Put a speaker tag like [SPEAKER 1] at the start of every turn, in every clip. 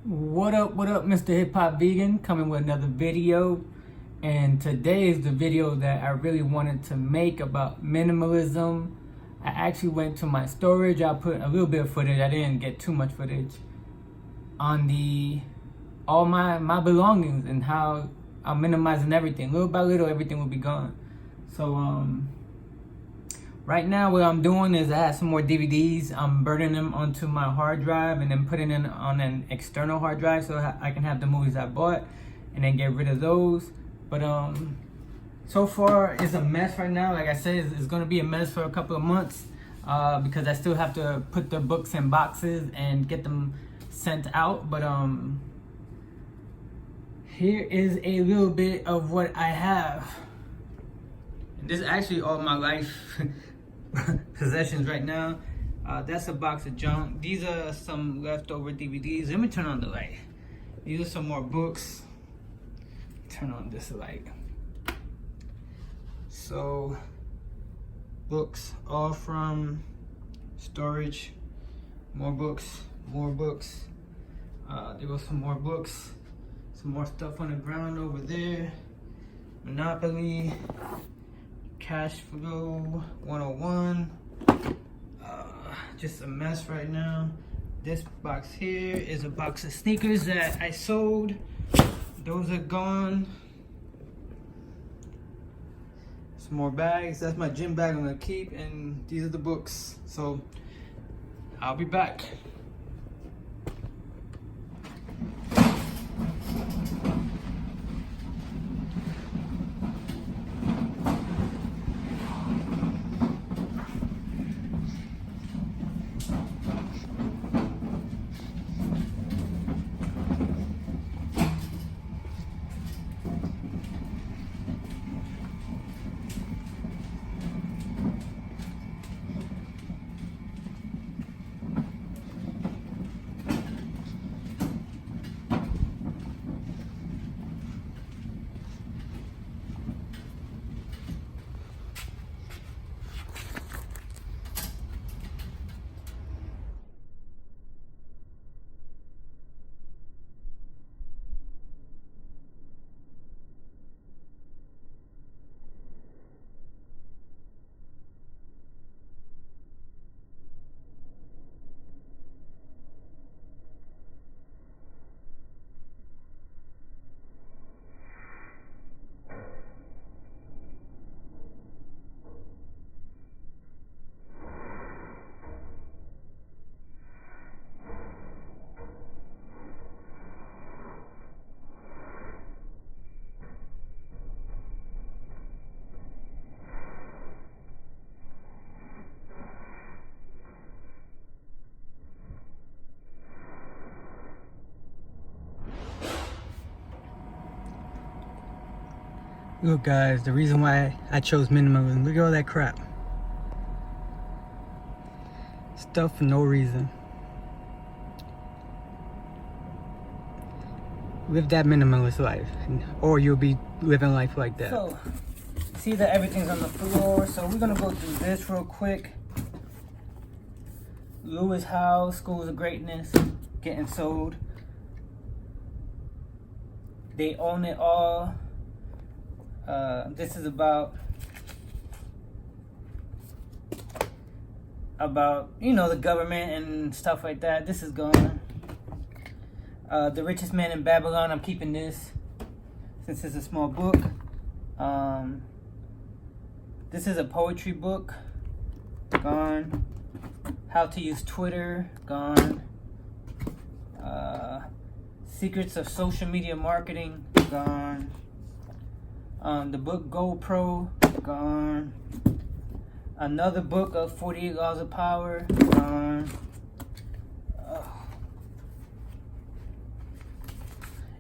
[SPEAKER 1] What up, Mr. Hip Hop Vegan, coming with another video. And today is the video that I really wanted to make about minimalism. I actually went to my storage. I put a little bit of footage, I didn't get too much footage, on all my belongings and how I'm minimizing everything. Little by little, everything will be gone. So right now what I'm doing is I have some more DVDs. I'm burning them onto my hard drive and then putting them on an external hard drive so I can have the movies I bought and then get rid of those. But so far it's a mess right now. Like I said, it's gonna be a mess for a couple of months because I still have to put the books in boxes and get them sent out. But here is a little bit of what I have. And this is actually all my life possessions right now. That's a box of junk. These are some leftover DVDs. Let me turn on the light. These are some more books. Turn on this light. So books, all from storage. More books, more books. There was some more books. Some more stuff on the ground over there. Monopoly. Cash Flow 101. Just a mess right now. This box here is a box of sneakers that I sold. Those are gone. Some more bags. That's my gym bag I'm gonna keep, and these are the books. So I'll be back. Look guys, the reason why I chose minimalism, look at all that crap. Stuff for no reason. Live that minimalist life, or you'll be living life like that. So, see that everything's on the floor, so we're gonna go through this real quick. Lewis House, Schools of Greatness, getting sold. They own it all. This is about you know, the government and stuff like that. This is gone. The Richest Man in Babylon, I'm keeping this since it's a small book. This is a poetry book, gone. How to Use Twitter, gone. Secrets of Social Media Marketing, gone. The book GoPro, gone. Another book of 48 Laws of Power, gone.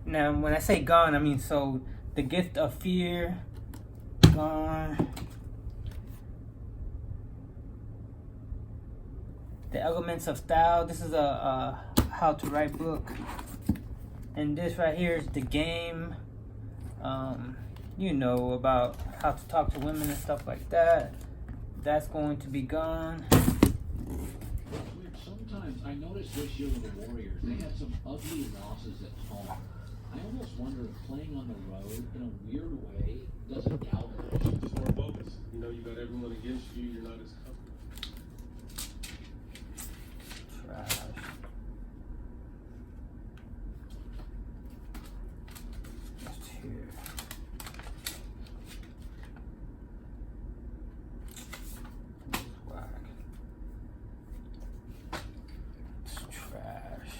[SPEAKER 1] Now, when I say gone, I mean sold. The Gift of Fear, gone. The Elements of Style, this is a how to write book. And this right here is The Game. You know, about how to talk to women and stuff like that. That's going to be gone.
[SPEAKER 2] times I noticed this year with the Warriors, they had some ugly losses at home. I almost wonder if playing on the road in a weird way doesn't galvanize.
[SPEAKER 3] Just more focus. You know, you got everyone against you. You're not as comfortable.
[SPEAKER 1] Trash. Just here. Whack. It's trash.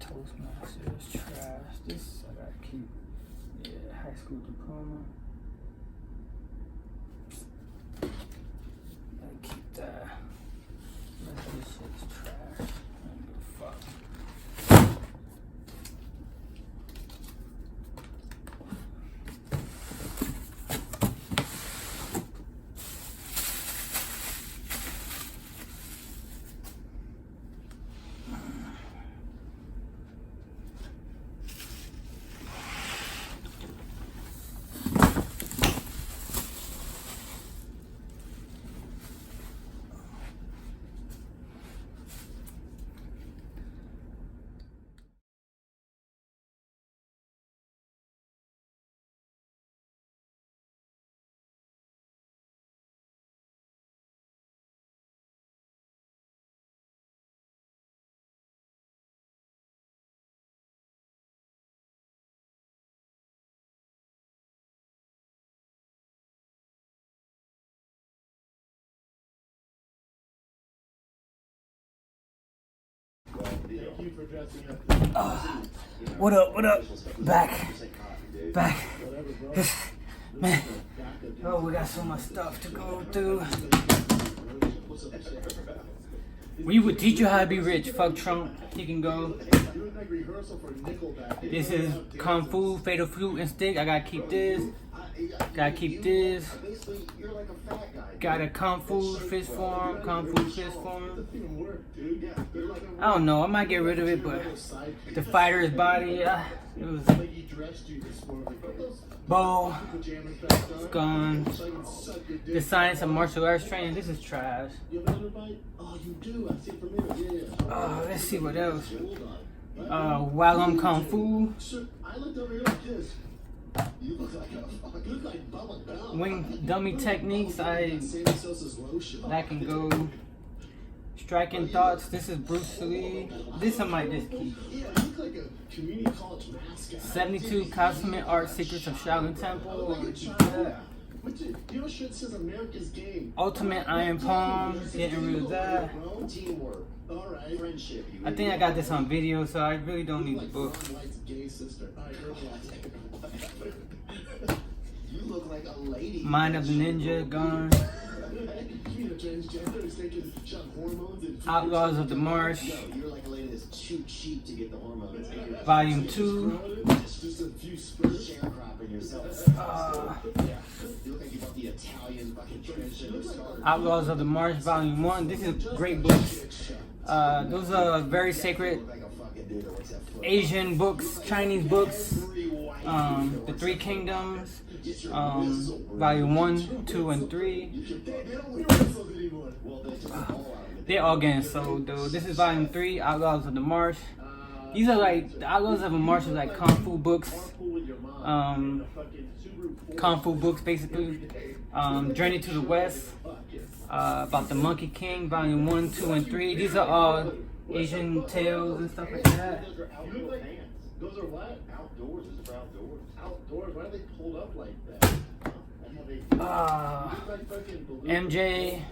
[SPEAKER 1] Toastmasters, trash. This I gotta keep. Yeah, high school diploma. Gotta keep that. The rest of this shit's trash. I don't give a fuck.
[SPEAKER 3] Thank you for dressing up.
[SPEAKER 1] What up? What up? Back. Man. Oh, we got so much stuff to go through. We would teach you how to be rich. Fuck Trump. He can go. This is Kung Fu, Fatal Fruit and Stick. I gotta keep this. Gotta keep this. Got a Kung Fu fist form. I don't know. I might get rid of it, but the fighter's body. It was bow. It's gone. The science of martial arts training. This is trash. Let's see what else. While I'm Kung Fu. Wing dummy techniques. That can go. Striking thoughts. This is Bruce Lee. This I might just keep. 72 consummate art secrets of Shaolin Temple. Ultimate Iron Palm. Getting rid of that. I think I got this on video, so I really don't need the book. Mind of the Ninja, gone. Outlaws of the Marsh. Volume 2. Outlaws of the Marsh, Volume 1. This is great books. Those are very sacred Asian books, Chinese books. The Three Kingdoms, Volume 1, 2, and 3. They're all getting sold though. This is Volume 3, Outlaws of the Marsh. These are like, the Outlaws of the Marsh is like Kung Fu books. Kung Fu books basically. Journey to the West, about the Monkey King, Volume 1, 2, and 3. These are all Asian tales and stuff like that.
[SPEAKER 3] Those are what? Outdoors. Those are for outdoors. Outdoors? Why are they pulled up like that?
[SPEAKER 1] MJ.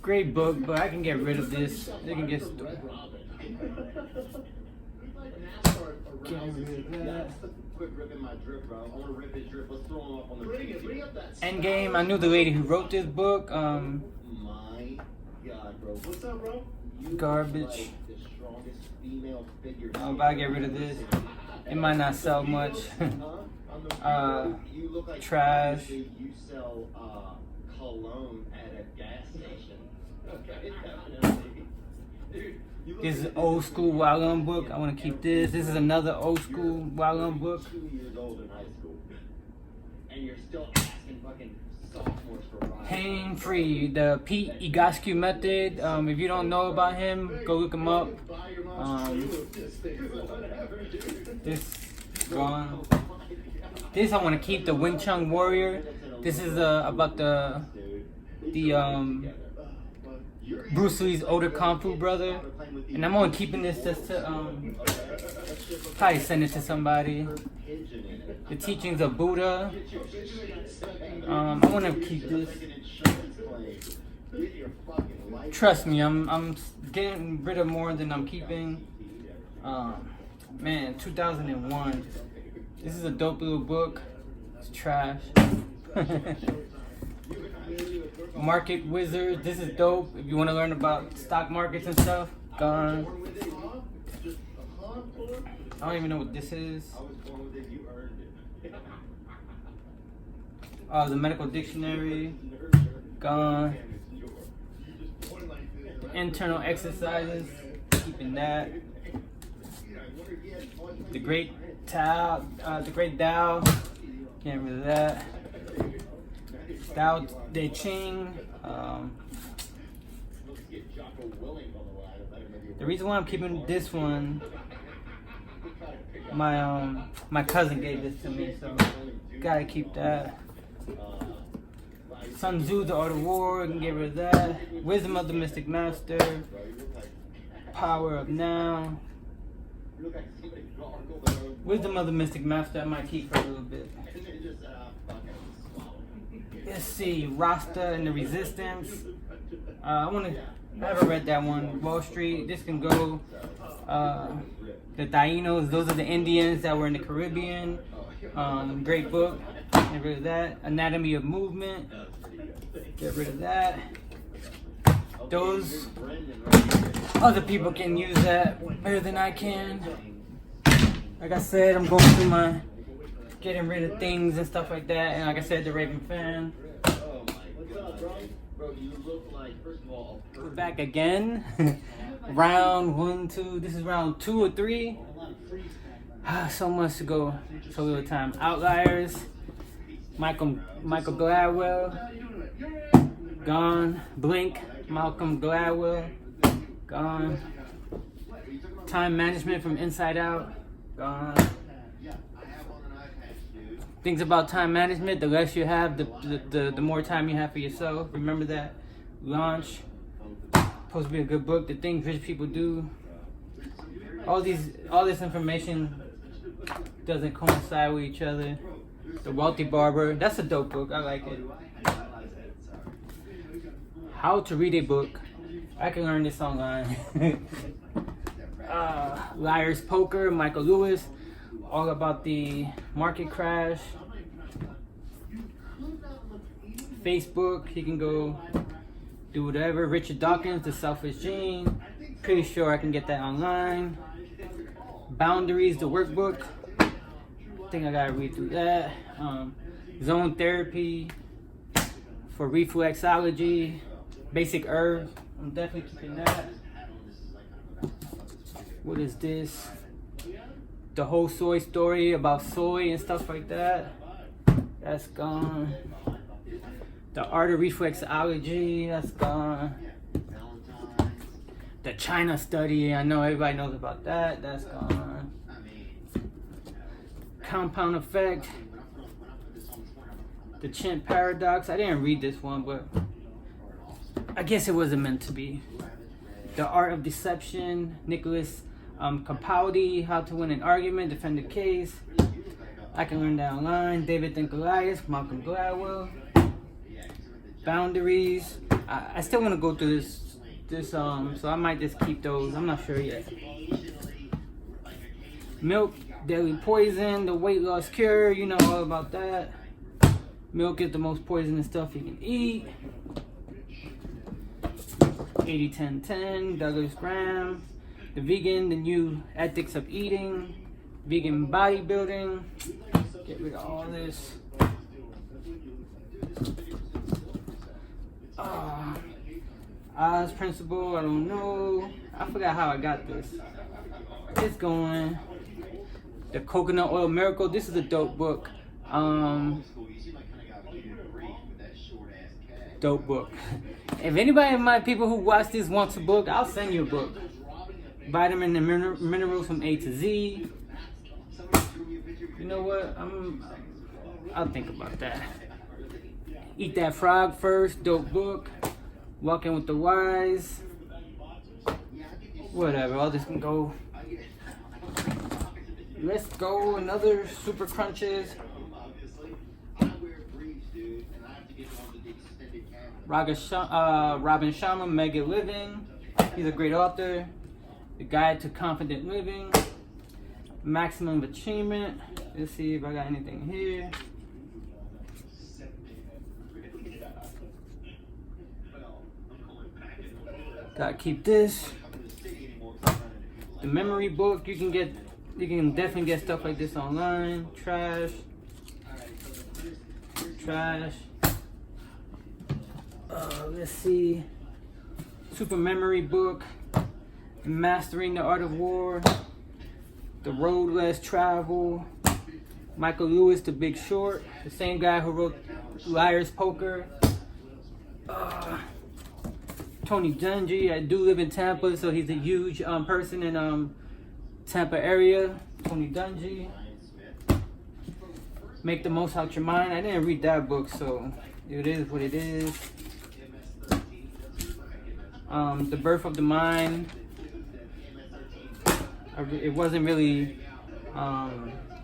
[SPEAKER 1] Great book, but I can get rid of this. They can get rid of that.
[SPEAKER 3] Quit ripping my drip, bro. I want to rip his drip. Let's throw him up on the
[SPEAKER 1] Endgame. I knew the lady who wrote this book.
[SPEAKER 3] My God, bro. What's up, bro?
[SPEAKER 1] Garbage.
[SPEAKER 3] Female figure.
[SPEAKER 1] I'm about to get rid of this. It might not sell much. Trash.
[SPEAKER 3] You sell cologne at a gas station. Okay.
[SPEAKER 1] This is old school Wallon book. I want to keep this. This is another old school Wallon book.
[SPEAKER 3] 2 years old in high school.
[SPEAKER 2] And you're still asking fucking sophomores for rides.
[SPEAKER 1] Pain Free, the Pete Egoscue method. If you don't know about him, go look him up.
[SPEAKER 3] Buy your mom's trailer with this thing. Whatever, dude.
[SPEAKER 1] This gone. This I want to keep, the Wing Chun Warrior. This is about the Bruce Lee's older Kung Fu brother, and I'm only keeping this just to probably send it to somebody. The Teachings of Buddha. I want to keep this. Trust me, I'm getting rid of more than I'm keeping. Man, 2001. This is a dope little book. It's trash. Market Wizard. This is dope. If you want to learn about stock markets and stuff. Gone. I don't even know what this is. The Medical Dictionary. Gone. Internal Exercises. Keeping that. The Great Tao. Can't rid of that. Tao Te Ching. The reason why I'm keeping this one, my cousin gave this to me, so gotta keep that. Sun Tzu, The Art of War, can get rid of that. Wisdom of the Mystic Master. Power of Now. Wisdom of the Mystic Master, I might keep for a little bit. Let's see, Rasta and the Resistance. I haven't read that one. Wall Street. This can go. The Tainos, those are the Indians that were in the Caribbean. Great book. Get rid of that. Anatomy of Movement. Get rid of that. Those other people can use that better than I can. Like I said, I'm going through my getting rid of things and stuff like that. And like I said, the Raven fan. We're back again. Round 1, 2. This is round 2 or 3. So much to go. So little time. Outliers. Michael Gladwell. Gone. Blink. Malcolm Gladwell. Gone. Time Management from Inside Out. Gone. Things about time management: the less you have, the more time you have for yourself. Remember that. Launch. Supposed to be a good book. The Things Rich People Do. All this information doesn't coincide with each other. The Wealthy Barber. That's a dope book. I like it. How to Read a Book. I can learn this online. Liar's Poker. Michael Lewis. All about the market crash. Facebook, he can go do whatever. Richard Dawkins, The Selfish Gene. Pretty sure I can get that online. Boundaries, the workbook. I think I gotta read through that. Zone Therapy for Reflexology. Basic Herbs. I'm definitely keeping that. What is this? The Whole Soy Story about soy and stuff like that. That's gone. The Art of Reflexology. That's gone. The China Study. I know everybody knows about that. That's gone. Compound Effect. The Chimp Paradox. I didn't read this one, but I guess it wasn't meant to be. The Art of Deception. Nicholas Capaldi, How to Win an Argument, Defend a Case. I can learn that online. David and Goliath, Malcolm Gladwell. Boundaries. I still want to go through this so I might just keep those. I'm not sure yet. Milk, Deadly Poison, The Weight Loss Cure. You know all about that. Milk is the most poisonous stuff you can eat. 80-10-10, Douglas Graham. The Vegan, The New Ethics of Eating. Vegan Bodybuilding. Get rid of all this. Oz Principle, I don't know. I forgot how I got this. It's going. The Coconut Oil Miracle. This is a dope book. Dope book. If anybody of my people who watch this wants a book, I'll send you a book. Vitamin and minerals from A to Z. You know what? I'll think about that. Eat That Frog First. Dope book. Walking with the Wise. Whatever. All this can go. Let's go. Another Super Crunches. Robin Sharma, Mega Living. He's a great author. The Guide to Confident Living. Maximum Achievement. Let's see if I got anything here. Gotta keep this. The Memory Book. You can definitely get stuff like this online. Trash. Let's see. Super Memory Book. Mastering the Art of War. The Road Less Travel. Michael Lewis, The Big Short. The same guy who wrote Liar's Poker. Tony Dungy. I do live in Tampa, so he's a huge person in Tampa area. Tony Dungy. Make the Most Out Your Mind. I didn't read that book, so it is what it is. The Birth of the Mind. It wasn't really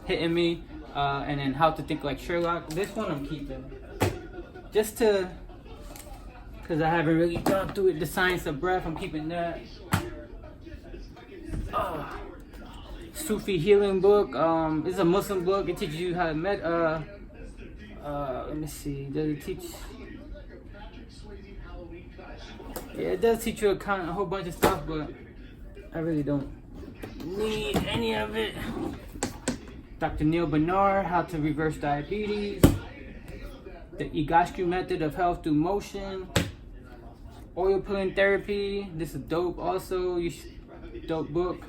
[SPEAKER 1] hitting me. And then How to Think Like Sherlock. This one I'm keeping. Just to, because I haven't really gone through it. The Science of Breath, I'm keeping that. Sufi Healing Book. It's a Muslim book. It teaches you how to let me see. Does it teach? Yeah, it does teach you a whole bunch of stuff, but I really don't need any of it. Dr. Neil Bernard, How to Reverse Diabetes. The Igashku Method of Health Through Motion. Oil Pulling Therapy. This is dope also. Dope book.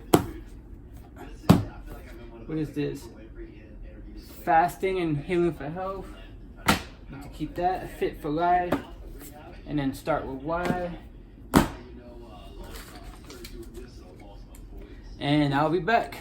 [SPEAKER 1] What is this? Fasting and Healing for Health. Need to keep that. Fit for Life. And then Start with Why. And I'll be back.